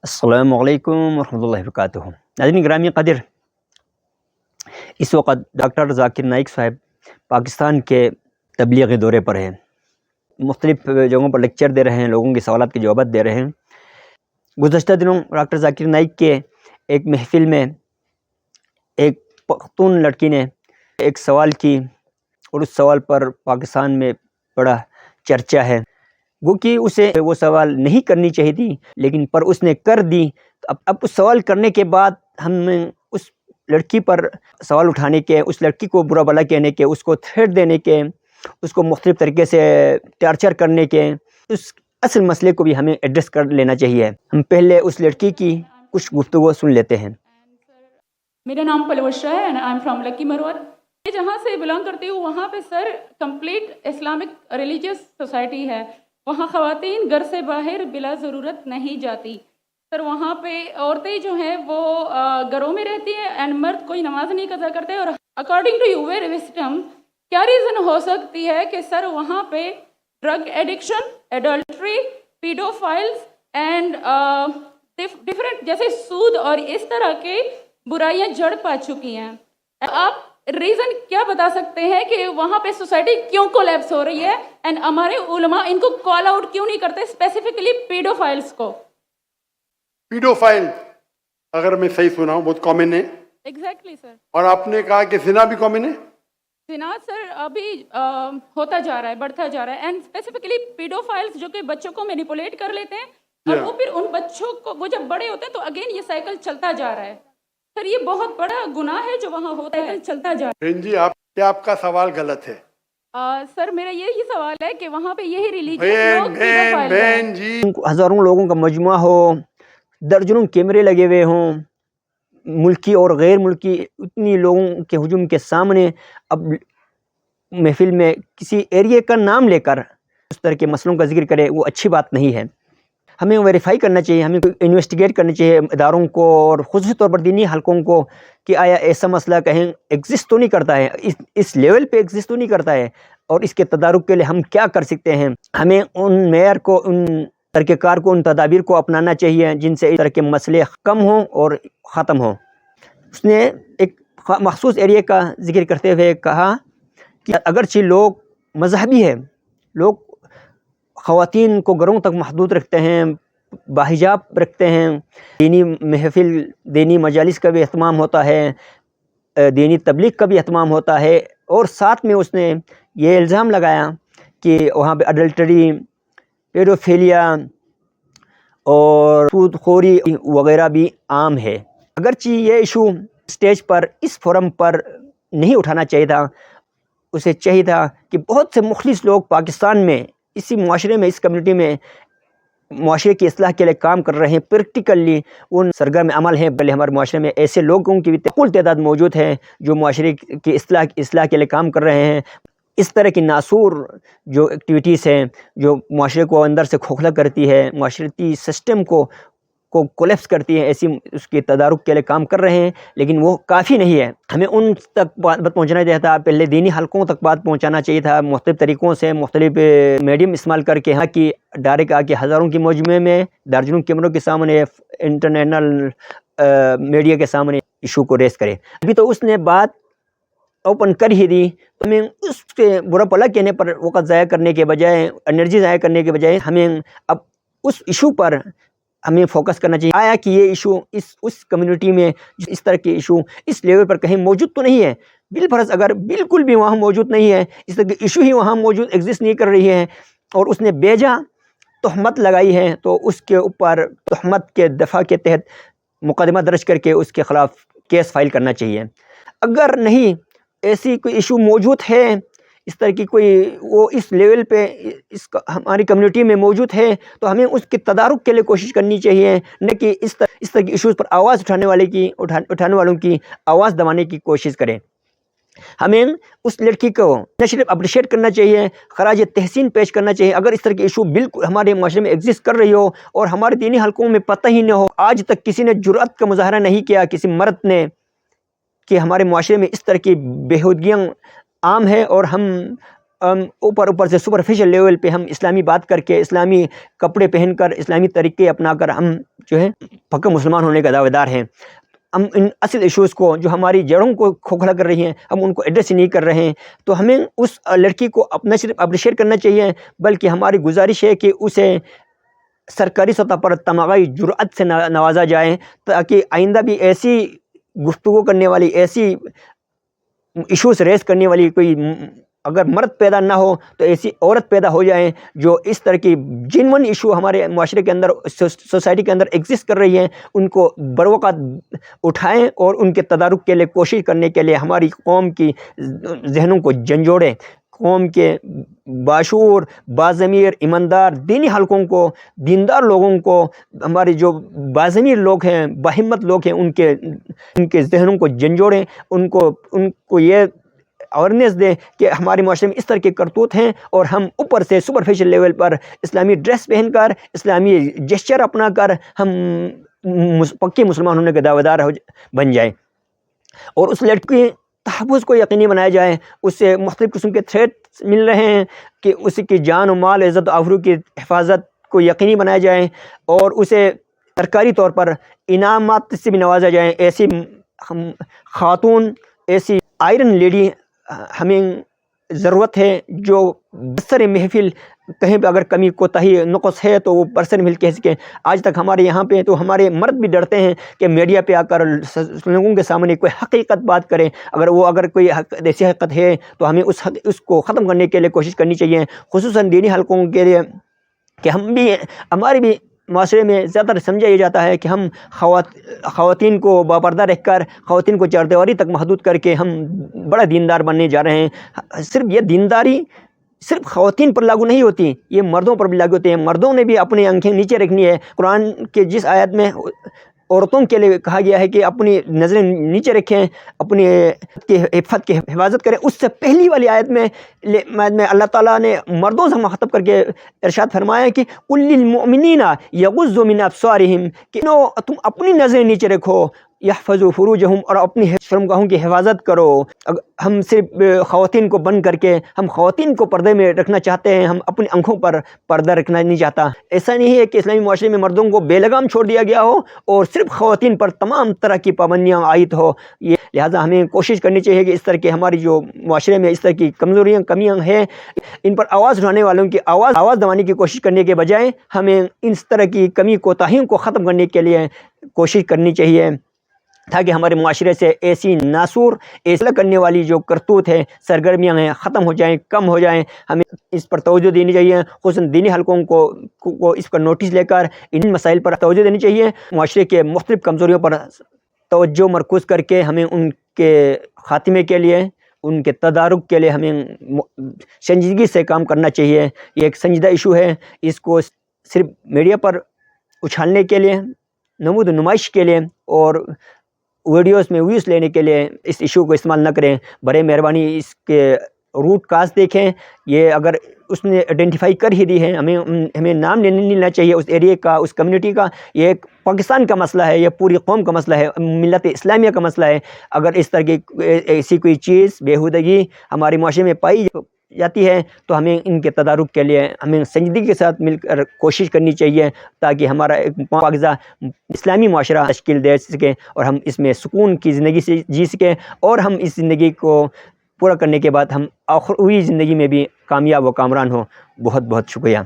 السلام علیکم ورحمۃ اللہ وبرکاتہ۔ ناظرین گرامی قدر، اس وقت ڈاکٹر ذاکر نائک صاحب پاکستان کے تبلیغی دورے پر ہیں، مختلف جگہوں پر لیکچر دے رہے ہیں، لوگوں کے سوالات کے جوابات دے رہے ہیں۔ گزشتہ دنوں ڈاکٹر ذاکر نائک کے ایک محفل میں ایک پختون لڑکی نے ایک سوال کی اور اس سوال پر پاکستان میں بڑا چرچا ہے، گو کہ اسے وہ سوال نہیں کرنی چاہیے تھی لیکن پر اس نے کر دی۔ اب اس سوال کرنے کے بعد ہم اس لڑکی پر سوال اٹھانے کے، اس لڑکی کو برا بھلا کہنے کے، اس کو تھریٹ دینے کے، اس کو مختلف طریقے سے ٹارچر کرنے کے، اس اصل مسئلے کو بھی ہمیں ایڈریس کر لینا چاہیے۔ ہم پہلے اس لڑکی کی کچھ گفتگو سن لیتے ہیں۔ میرا نام پلوشا ہے and I'm from لکی مروت۔ میں جہاں سے بلانگ کرتی ہوں وہاں پہ سر کمپلیٹ اسلامک ریلیجیس سوسائٹی ہے، وہاں خواتین گھر سے باہر بلا ضرورت نہیں جاتی۔ سر وہاں پہ عورتیں جو ہیں وہ گھروں میں رہتی ہیں اینڈ مرد کوئی نماز نہیں قضا کرتے۔ اور اکارڈنگ ٹو یور وسڈم کیا ریزن ہو سکتی ہے کہ سر وہاں پہ drug addiction, adultery, paedophiles and different جیسے سود اور اس طرح کے برائیاں جڑ پا چکی ہیں؟ آپ ریزن کیا بتا سکتے ہیں کہ وہاں پہ سوسائٹی کیوں کولیپس ہو رہی ہے اینڈ ہمارے علماء ان کو کال آؤٹ کیوں نہیں کرتے، اسپیسیفکلی پیڈوفائلز کو؟ پیڈوفائل اگر میں صحیح سنا ہوں بہت کامن ہے۔ ایگزیکٹلی سر۔ اور آپ نے کہا کہ زنا بھی کامن ہے۔ زنا سر ابھی ہوتا جا رہا ہے، بڑھتا جا رہا ہے اینڈ اسپیسیفکلی پیڈوفائلز جو کہ بچوں کو مینیپولیٹ کر لیتے ہیں اور وہ پھر ان بچوں کو وہ جب بڑے ہوتے ہیں تو اگین یہ سائیکل چلتا جا رہا ہے۔ سر یہ بہت بڑا گناہ ہے جو وہاں ہوتا ہے، چلتا جا رہا ہے۔ بہن جی آپ کا سوال غلط ہے۔ سر میرا یہی سوال ہے کہ وہاں پہ یہی ریلیجن بہن جی ہزاروں لوگوں کا مجموعہ ہو، درجنوں کیمرے لگے ہوئے ہوں، ملکی اور غیر ملکی اتنی لوگوں کے ہجوم کے سامنے اب محفل میں کسی ایریے کا نام لے کر اس طرح کے مسئلوں کا ذکر کرے، وہ اچھی بات نہیں ہے۔ ہمیں ویریفائی کرنا چاہیے، ہمیں انویسٹیگیٹ کرنا چاہیے اداروں کو اور خصوصی طور پر دینی حلقوں کو کہ آیا ایسا مسئلہ کہیں ایگزسٹ تو نہیں کرتا ہے، اس لیول پہ ایگزسٹ تو نہیں کرتا ہے، اور اس کے تدارک کے لیے ہم کیا کر سکتے ہیں۔ ہمیں ان معیار کو، ان طریقہ کار کو، ان تدابیر کو اپنانا چاہیے جن سے اس طرح کے مسئلے کم ہوں اور ختم ہوں۔ اس نے ایک مخصوص ایریے کا ذکر کرتے ہوئے کہا کہ اگرچہ لوگ مذہبی ہیں، لوگ خواتین کو گھروں تک محدود رکھتے ہیں، باحجاب رکھتے ہیں، دینی محفل، دینی مجالس کا بھی اہتمام ہوتا ہے، دینی تبلیغ کا بھی اہتمام ہوتا ہے، اور ساتھ میں اس نے یہ الزام لگایا کہ وہاں پہ اڈلٹری، پیڈوفیلیا اور سود خوری وغیرہ بھی عام ہے۔ اگرچہ یہ ایشو اسٹیج پر، اس فورم پر نہیں اٹھانا چاہیے تھا، اسے چاہیے تھا کہ بہت سے مخلص لوگ پاکستان میں، اسی معاشرے میں، اس کمیونٹی میں معاشرے کی اصلاح کے لیے کام کر رہے ہیں، پریکٹیکلی ان سرگرم عمل ہیں۔ بلکہ ہمارے معاشرے میں ایسے لوگوں کی بھی معقول تعداد موجود ہے جو معاشرے کی اصلاح کے لیے کام کر رہے ہیں۔ اس طرح کی ناسور جو ایکٹیویٹیز ہیں جو معاشرے کو اندر سے کھوکھلا کرتی ہے، معاشرتی سسٹم کو کولیپس کرتی ہے، ایسی اس کے تدارک کے لیے کام کر رہے ہیں، لیکن وہ کافی نہیں ہے۔ ہمیں ان تک بات پہنچانا چاہیے تھا، پہلے دینی حلقوں تک بات پہنچانا چاہیے تھا، مختلف طریقوں سے، مختلف میڈیم استعمال کر کے، ہاں کہ ڈائریکٹ آ کے ہزاروں کی مجموعے میں، درجنوں کیمروں کے سامنے، انٹرنیشنل میڈیا کے سامنے ایشو کو ریز کرے۔ ابھی تو اس نے بات اوپن کر ہی دی، تو ہمیں اس کے برا بھلا کہنے پر وقت ضائع کرنے کے بجائے، انرجی ضائع کرنے کے بجائے، ہمیں اب اس ایشو پر ہمیں فوکس کرنا چاہیے۔ آیا کہ یہ ایشو اس کمیونٹی میں اس طرح کے ایشو اس لیول پر کہیں موجود تو نہیں ہے؟ بالفرض اگر بالکل بھی وہاں موجود نہیں ہے، اس طرح کی ایشو ہی وہاں موجود ایگزسٹ نہیں کر رہی ہے، اور اس نے بیجا تہمت لگائی ہے، تو اس کے اوپر تہمت کے دفاع کے تحت مقدمہ درج کر کے اس کے خلاف کیس فائل کرنا چاہیے۔ اگر نہیں ایسی کوئی ایشو موجود ہے، اس طرح کی کوئی وہ اس لیول پہ ہماری کمیونٹی میں موجود ہے، تو ہمیں اس کے تدارک کے لیے کوشش کرنی چاہیے، نہ کہ اس طرح کی ایشوز پر آواز اٹھانے والوں کی آواز دبانے کی کوشش کریں۔ ہمیں اس لڑکی کو نہ صرف اپریشیٹ کرنا چاہیے، خراج تحسین پیش کرنا چاہیے۔ اگر اس طرح کی ایشو بالکل ہمارے معاشرے میں ایگزسٹ کر رہی ہو اور ہمارے دینی حلقوں میں پتہ ہی نہ ہو، آج تک کسی نے جرأت کا مظاہرہ نہیں کیا، کسی مرد نے، کہ ہمارے معاشرے میں اس طرح کی بےہودگیاں عام ہے اور ہم اوپر سے سپرفیشل لیول پہ ہم اسلامی بات کر کے، اسلامی کپڑے پہن کر، اسلامی طریقے اپنا کر ہم جو ہے پکا مسلمان ہونے کا دعوے دار ہیں. ہم ان اصل ایشوز کو جو ہماری جڑوں کو کھوکھلا کر رہی ہیں ہم ان کو ایڈریس نہیں کر رہے ہیں. تو ہمیں اس لڑکی کو اپنا صرف اپریشیٹ کرنا چاہیے، بلکہ ہماری گزارش ہے کہ اسے سرکاری سطح پر تمغائی جرأت سے نوازا جائے، تاکہ آئندہ بھی ایسی گفتگو کرنے والی، ایسی ایشوز ریز کرنے والی کوئی اگر مرد پیدا نہ ہو تو ایسی عورت پیدا ہو جائیں جو اس طرح کی جنون ایشو ہمارے معاشرے کے اندر، سوسائٹی کے اندر ایگزسٹ کر رہی ہیں، ان کو بروقت اٹھائیں اور ان کے تدارک کے لیے کوشش کرنے کے لیے ہماری قوم کی ذہنوں کو جھنجھوڑیں. قوم کے باشعور، باضمیر، ایماندار دینی حلقوں کو، دیندار لوگوں کو، ہمارے جو باضمیر لوگ ہیں، باہمت لوگ ہیں، ان کے ذہنوں کو جھنجھوڑیں، ان کو یہ اویئرنیس دیں کہ ہمارے معاشرے میں اس طرح کے کرتوت ہیں، اور ہم اوپر سے سپرفیشل لیول پر اسلامی ڈریس پہن کر، اسلامی جسچر اپنا کر ہم پکے مسلمان ہونے کے دعوے دار بن جائیں، اور اس لڑکی کے تحفظ کو یقینی بنایا جائے. اس سے مختلف قسم کے تھریٹس مل رہے ہیں کہ اس کی جان و مال، عزت و آبرو کی حفاظت کو یقینی بنایا جائے، اور اسے سرکاری طور پر انعامات سے بھی نوازا جائے. ایسی خاتون، ایسی آئرن لیڈی ہمیں ضرورت ہے جو برسر محفل کہیں پہ اگر کمی کوتاہی نقص ہے تو وہ برسر محفل کہہ سکیں. آج تک ہمارے یہاں پہ تو ہمارے مرد بھی ڈرتے ہیں کہ میڈیا پہ آ کر لوگوں کے سامنے کوئی حقیقت بات کریں. اگر کوئی ایسی حقیقت ہے تو ہمیں اس کو ختم کرنے کے لیے کوشش کرنی چاہیے، خصوصاً دینی حلقوں کے لیے، کہ ہمارے بھی معاشرے میں زیادہ تر سمجھا یہ جاتا ہے کہ ہم خواتین کو باپردہ رکھ کر، خواتین کو چاردیواری تک محدود کر کے ہم بڑا دیندار بننے جا رہے ہیں. صرف یہ دینداری صرف خواتین پر لاگو نہیں ہوتی، یہ مردوں پر بھی لاگو ہوتی ہے. مردوں نے بھی اپنی آنکھیں نیچے رکھنی ہے. قرآن کے جس آیت میں عورتوں کے لیے کہا گیا ہے کہ اپنی نظریں نیچے رکھیں، اپنی عفت کی حفاظت کریں، اس سے پہلی والی آیت میں اللہ تعالیٰ نے مردوں سے مخاطب کر کے ارشاد فرمایا کہ قُل لِّلْمُؤْمِنِينَ يَغُضُّوا مِنْ أَبْصَارِهِمْ، کہ تم اپنی نظریں نیچے رکھو، یحفظوا فروجہم، اور اپنی شرمگاہوں کی حفاظت کرو. ہم صرف خواتین کو بند کر کے ہم خواتین کو پردے میں رکھنا چاہتے ہیں، ہم اپنی آنکھوں پر پردہ رکھنا نہیں چاہتا. ایسا نہیں ہے کہ اسلامی معاشرے میں مردوں کو بے لگام چھوڑ دیا گیا ہو اور صرف خواتین پر تمام طرح کی پابندیاں عائد ہو. لہٰذا ہمیں کوشش کرنی چاہیے کہ اس طرح کے ہماری جو معاشرے میں اس طرح کی کمزوریاں، کمیاں ہیں، ان پر آواز اٹھانے والوں کی آواز دبانے کی کوشش کرنے کے بجائے ہمیں اس طرح کی کمی کوتاہیوں کو ختم کرنے کے لیے کوشش کرنی چاہیے، تاکہ ہمارے معاشرے سے ایسی ناسور، اصلاح کرنے والی جو کرتوت ہے، سرگرمیاں ہیں، ختم ہو جائیں، کم ہو جائیں. ہمیں اس پر توجہ دینی چاہیے، خصوصاً دینی حلقوں کو اس پر نوٹس لے کر ان مسائل پر توجہ دینی چاہیے. معاشرے کے مختلف کمزوریوں پر توجہ مرکوز کر کے ہمیں ان کے خاتمے کے لیے، ان کے تدارک کے لیے ہمیں سنجیدگی سے کام کرنا چاہیے. یہ ایک سنجیدہ ایشو ہے، اس کو صرف میڈیا پر اچھالنے کے لیے، نمود و نمائش کے لیے اور ویڈیوز میں ویوز لینے کے لیے اس ایشو کو استعمال نہ کریں. برائے مہربانی اس کے روٹ کاز دیکھیں. یہ اگر اس نے آئیڈینٹیفائی کر ہی دی ہے، ہمیں نام نہیں لینا چاہیے اس ایریے کا، اس کمیونٹی کا. یہ ایک پاکستان کا مسئلہ ہے، یہ پوری قوم کا مسئلہ ہے، ملت اسلامیہ کا مسئلہ ہے. اگر اس طرح کی ایسی کوئی چیز بیہودگی ہمارے معاشرے میں پائی جاتی ہے تو ہمیں ان کے تدارک کے لیے ہمیں سنجیدگی کے ساتھ مل کر کوشش کرنی چاہیے، تاکہ ہمارا ایک پاکیزہ اسلامی معاشرہ تشکیل دے سکے اور ہم اس میں سکون کی زندگی سے جی سکیں، اور ہم اس زندگی کو پورا کرنے کے بعد ہم آخروی زندگی میں بھی کامیاب و کامران ہوں. بہت بہت شکریہ.